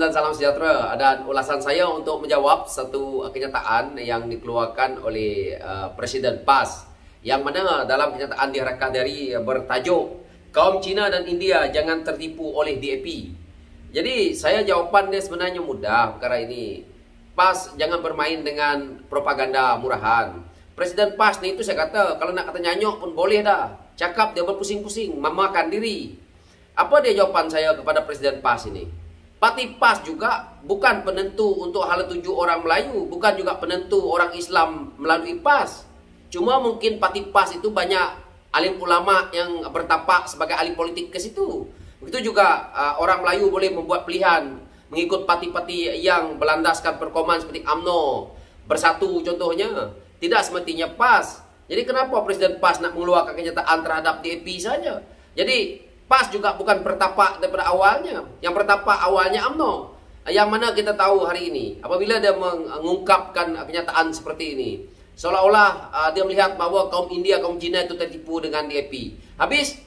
dan salam sejahtera. Dan ulasan saya untuk menjawab satu kenyataan yang dikeluarkan oleh Presiden PAS, yang mana dalam kenyataan diharapkan dari bertajuk kaum Cina dan India jangan tertipu oleh DAP. Jadi saya jawapan dia sebenarnya mudah perkara ini. PAS jangan bermain dengan propaganda murahan. Presiden PAS ni itu saya kata kalau nak kata nyanyok pun boleh dah. Cakap dia berpusing-pusing, memakan diri. Apa dia jawapan saya kepada Presiden PAS ini? Parti PAS juga bukan penentu untuk hala tuju orang Melayu, bukan juga penentu orang Islam melalui PAS. Cuma mungkin parti PAS itu banyak alim ulama yang bertapak sebagai ahli politik ke situ. Begitu juga orang Melayu boleh membuat pilihan mengikut parti-parti yang berlandaskan perkoman seperti UMNO, Bersatu contohnya. Tidak semestinya PAS. Jadi kenapa Presiden PAS nak mengeluarkan kenyataan terhadap DAP saja? Jadi PAS juga bukan bertapak daripada awalnya. Yang bertapak awalnya UMNO. Yang mana kita tahu hari ini, apabila dia mengungkapkan kenyataan seperti ini, seolah-olah dia melihat bahawa kaum India, kaum Cina itu tertipu dengan DAP. Habis,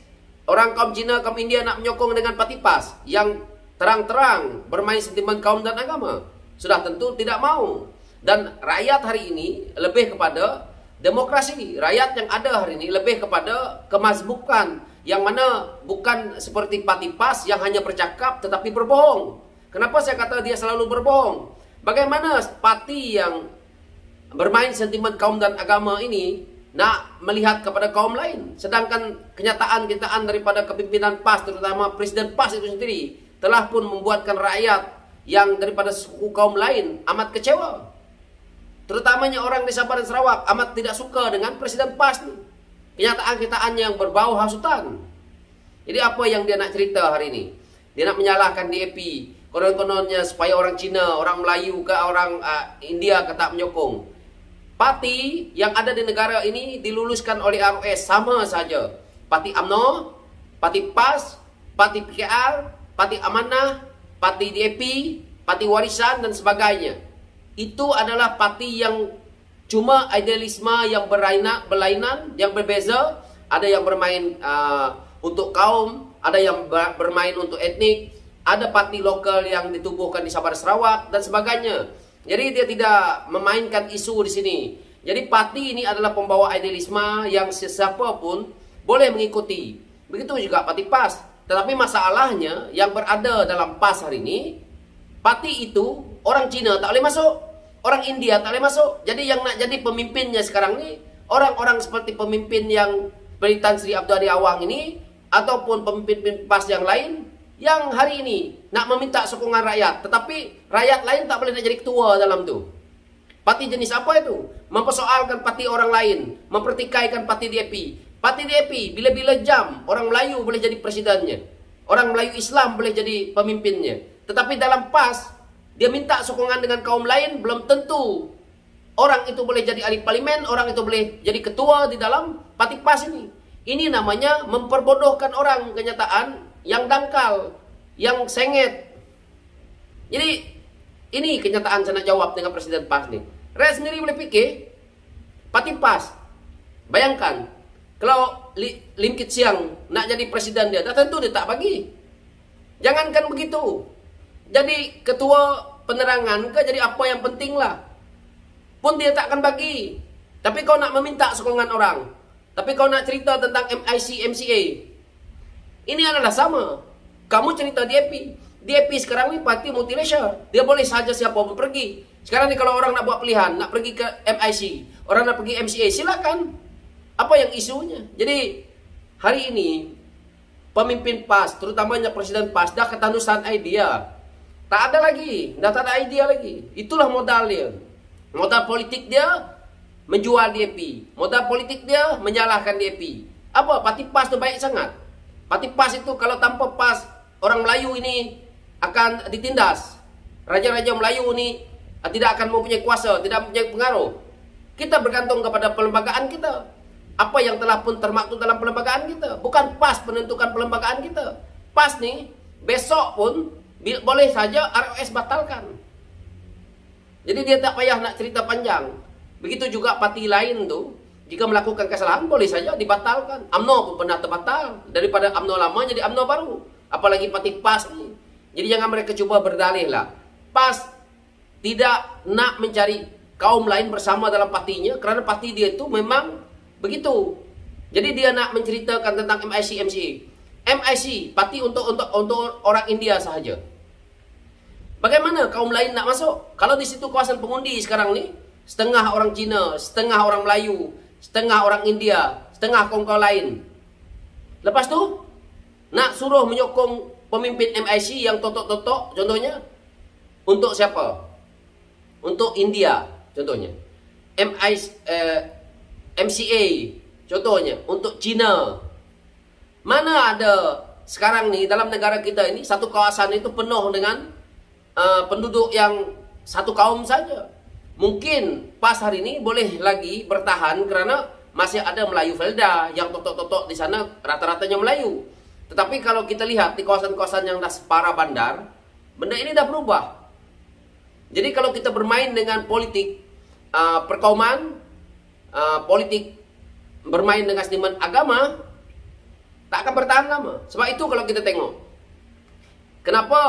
orang kaum Cina, kaum India nak menyokong dengan parti PAS yang terang-terang bermain sentimen kaum dan agama. Sudah tentu tidak mau. Dan rakyat hari ini lebih kepada demokrasi. Rakyat yang ada hari ini lebih kepada kemazbukan, yang mana bukan seperti parti PAS yang hanya bercakap tetapi berbohong. Kenapa saya kata dia selalu berbohong? Bagaimana parti yang bermain sentimen kaum dan agama ini nak melihat kepada kaum lain? Sedangkan kenyataan-kenyataan daripada kepimpinan PAS, terutama Presiden PAS itu sendiri, telah pun membuatkan rakyat yang daripada suku kaum lain amat kecewa. Terutamanya orang di Sabah dan Sarawak amat tidak suka dengan Presiden PAS ni. Kenyataan-kenyataan yang berbau hasutan. Jadi apa yang dia nak cerita hari ini? Dia nak menyalahkan DAP. Konon-kononnya supaya orang Cina, orang Melayu ke orang India ke tak menyokong. Parti yang ada di negara ini diluluskan oleh ROS sama saja. Parti UMNO, Parti PAS, Parti PKR, Parti Amanah, Parti DAP, Parti Warisan dan sebagainya. Itu adalah parti yang cuma idealisme yang berlainan, yang berbeza. Ada yang bermain untuk kaum, ada yang bermain untuk etnik, ada parti lokal yang ditubuhkan di Sabah dan Sarawak dan sebagainya. Jadi dia tidak memainkan isu di sini. Jadi parti ini adalah pembawa idealisme yang sesiapa pun boleh mengikuti. Begitu juga parti PAS. Tetapi masalahnya yang berada dalam PAS hari ini, parti itu orang Cina tak boleh masuk, orang India tak boleh masuk. Jadi yang nak jadi pemimpinnya sekarang ni orang-orang seperti pemimpin yang seperti Tan Sri Abdul Hadi Awang ini, ataupun pemimpin PAS yang lain yang hari ini nak meminta sokongan rakyat, tetapi rakyat lain tak boleh nak jadi ketua dalam tu. Parti jenis apa itu? Mempersoalkan parti orang lain, mempertikaikan parti DAP. Parti DAP bila-bila jam orang Melayu boleh jadi presidennya, orang Melayu Islam boleh jadi pemimpinnya. Tetapi dalam PAS dia minta sokongan dengan kaum lain, belum tentu orang itu boleh jadi ahli parlimen, orang itu boleh jadi ketua di dalam parti PAS ini. Ini namanya memperbodohkan orang, kenyataan yang dangkal, yang sengit. Jadi ini kenyataan saya nak jawab dengan Presiden PAS ni. Rakyat sendiri boleh fikir, parti PAS, bayangkan kalau Lim Kit Siang nak jadi presiden dia, dah tentu dia tak bagi. Jangankan begitu, jadi ketua penerangan ke, jadi apa yang penting lah, pun dia tak akan bagi. Tapi kau nak meminta sokongan orang, tapi kau nak cerita tentang MIC, MCA, ini adalah sama. Kamu cerita DAP. DAP sekarang ni parti multiracial. Dia boleh saja siapa pun pergi. Sekarang ni kalau orang nak buat pilihan, nak pergi ke MIC, orang nak pergi MCA, silakan. Apa yang isunya? Jadi hari ini pemimpin PAS, terutamanya Presiden PAS, dah ketandusan idea. Tak ada lagi, dah tak ada idea lagi. Itulah modal dia. Modal politik dia menjual DAP. Modal politik dia menyalahkan DAP. Apa? Parti PAS tu baik sangat. Parti PAS itu kalau tanpa PAS, orang Melayu ini akan ditindas. Raja-raja Melayu ini tidak akan mempunyai kuasa, tidak mempunyai pengaruh. Kita bergantung kepada perlembagaan kita. Apa yang telah pun termaktub dalam perlembagaan kita. Bukan PAS penentukan perlembagaan kita. PAS ni besok pun boleh saja ROS batalkan. Jadi dia tak payah nak cerita panjang. Begitu juga parti lain tu, jika melakukan kesalahan boleh saja dibatalkan. UMNO pun pernah terbatal. Daripada UMNO lama jadi UMNO baru. Apalagi parti PAS ni. Jadi jangan mereka coba berdalih lah. PAS tidak nak mencari kaum lain bersama dalam partinya, karena parti dia itu memang begitu. Jadi dia nak menceritakan tentang MIC, MCA. MIC, parti untuk orang India sahaja. Bagaimana kaum lain nak masuk? Kalau di situ kawasan pengundi sekarang ni, setengah orang Cina, setengah orang Melayu, setengah orang India, setengah kaum-kaum lain. Lepas tu, nak suruh menyokong pemimpin MIC yang totok-totok, contohnya, untuk siapa? Untuk India, contohnya. MCA, contohnya, untuk Cina. Mana ada sekarang ni, dalam negara kita ini, satu kawasan itu penuh dengan penduduk yang satu kaum saja. Mungkin PAS hari ini boleh lagi bertahan kerana masih ada Melayu Felda yang totok-totok di sana rata-ratanya Melayu. Tetapi kalau kita lihat di kawasan-kawasan yang dah separa bandar, benda ini dah berubah. Jadi kalau kita bermain dengan politik perkauman, politik bermain dengan seniman agama, tak akan bertahan lama. Sebab itu kalau kita tengok, kenapa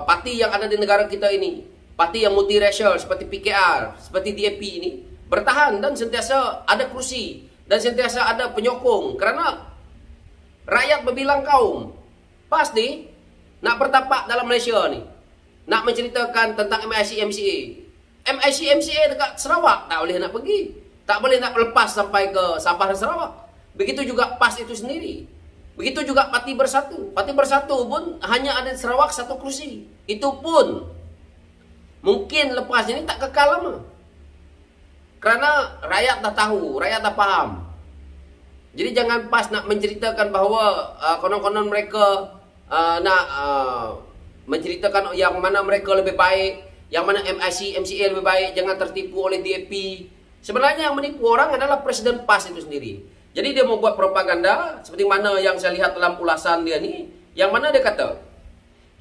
parti yang ada di negara kita ini, parti yang multiracial seperti PKR, seperti DAP ini, bertahan dan sentiasa ada kursi, dan sentiasa ada penyokong. Kerana rakyat berbilang kaum, PAS ni nak bertapak dalam Malaysia ni, nak menceritakan tentang MIC, MCA. MIC, MCA dekat Sarawak, tak boleh nak pergi. Tak boleh nak lepas sampai ke Sabah dan Sarawak. Begitu juga PAS itu sendiri. Begitu juga Parti Bersatu. Parti Bersatu pun hanya ada di Sarawak satu kursi. Itu pun mungkin lepas ini tak kekal lama. Kerana rakyat dah tahu, rakyat dah faham. Jadi jangan PAS nak menceritakan bahawa konon-konon mereka nak menceritakan yang mana mereka lebih baik, yang mana MIC, MCA lebih baik, jangan tertipu oleh DAP. Sebenarnya yang menipu orang adalah Presiden PAS itu sendiri. Jadi dia membuat propaganda seperti mana yang saya lihat dalam ulasan dia ni, yang mana dia kata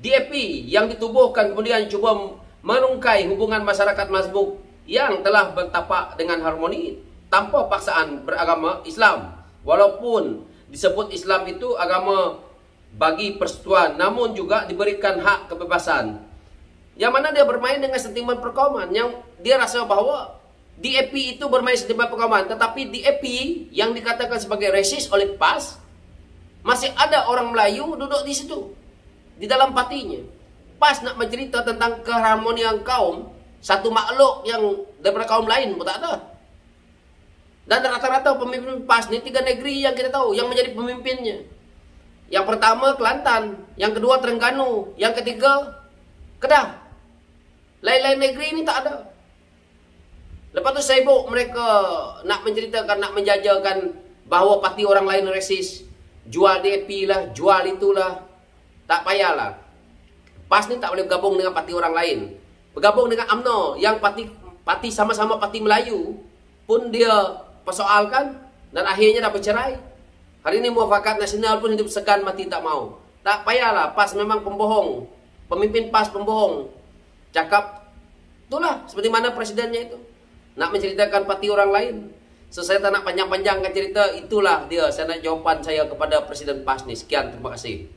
DAP yang ditubuhkan kemudian cuba merungkai hubungan masyarakat mazmuk yang telah bertapak dengan harmoni tanpa paksaan beragama Islam. Walaupun disebut Islam itu agama bagi persekutuan, namun juga diberikan hak kebebasan. Yang mana dia bermain dengan sentimen perkauman, yang dia rasa bahawa DAP itu bermain sentimen perkauman, tetapi DAP yang dikatakan sebagai resis oleh PAS, masih ada orang Melayu duduk di situ, di dalam partinya. PAS nak mencerita tentang keharmonian kaum, satu makhluk yang daripada kaum lain pun tak ada. Dan rata-rata pemimpin PAS ni 3 negeri yang kita tahu yang menjadi pemimpinnya. Yang pertama Kelantan, yang kedua Terengganu, yang ketiga Kedah. Lain-lain negeri ini tak ada. Lepas tu sibuk mereka nak menceritakan, nak menjajakan bahawa parti orang lain resis. Jual DAP lah, jual itulah. Tak payahlah. PAS ni tak boleh bergabung dengan parti orang lain. Bergabung dengan UMNO yang parti sama-sama parti Melayu pun dia persoalkan dan akhirnya dah bercerai. Hari ini Muafakat Nasional pun hidup segan mati tak mau. Tak payahlah, PAS memang pembohong. Pemimpin PAS pembohong. Cakap itulah seperti mana presidennya itu. Nak menceritakan parti orang lain. So saya tak nak panjang-panjangkan cerita. Itulah dia, saya nak jawapan saya kepada Presiden PAS ni. Sekian, terima kasih.